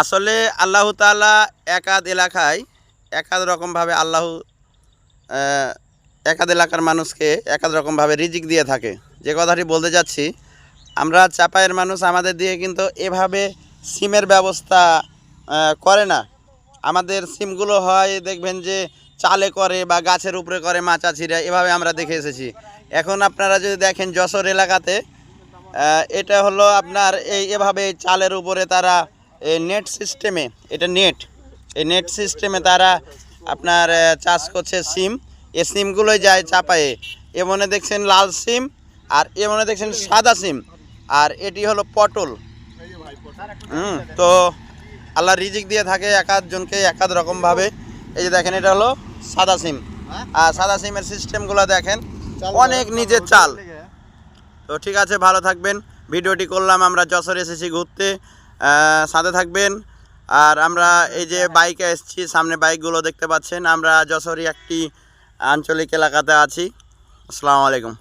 আসলে আল্লাহ তাআলা একাদ এলাকায় একাদ রকমভাবে একাদ এলাকার মানুষকে একাদ রকমভাবে রিজিক দিয়ে থাকে। যে কথাটি বলতে যাচ্ছি, আমরা চাপায়ের মানুষ, আমাদের দিয়ে কিন্তু এভাবে সিমের ব্যবস্থা করে না। আমাদের সিমগুলো হয় দেখবেন যে চালে করে বা গাছের উপরে করে মাচাছিরা, এভাবে আমরা দেখে এসেছি। এখন আপনারা যদি দেখেন যশোর এলাকাতে এটা হলো আপনার এভাবে চালের উপরে তারা নেট সিস্টেমে, এটা এই নেট সিস্টেমে তারা আপনার চাষ করছে সিম। এই সিমগুলোই যায় চাপায়ে। মনে দেখছেন লাল সিম, আর মনে দেখছেন সাদা সিম, আর এটি হলো পটল। তো আল্লাহ রিজিক দিয়ে থাকে একাধজনকে একাধ রকমভাবে। এই যে দেখেন এটা হলো সাদা সিম, আর সাদা সিমের সিস্টেমগুলো দেখেন অনেক নিজের চাল। তো ঠিক আছে, ভালো থাকবেন। ভিডিওটি করলাম, আমরা যশোর এসেছি ঘুরতে, সাথে থাকবেন। আর আমরা এই যে বাইকে এসেছি, সামনে বাইকগুলো দেখতে পাচ্ছেন। আমরা যশোরই একটি আঞ্চলিক এলাকাতে আছি। আসসালামু আলাইকুম।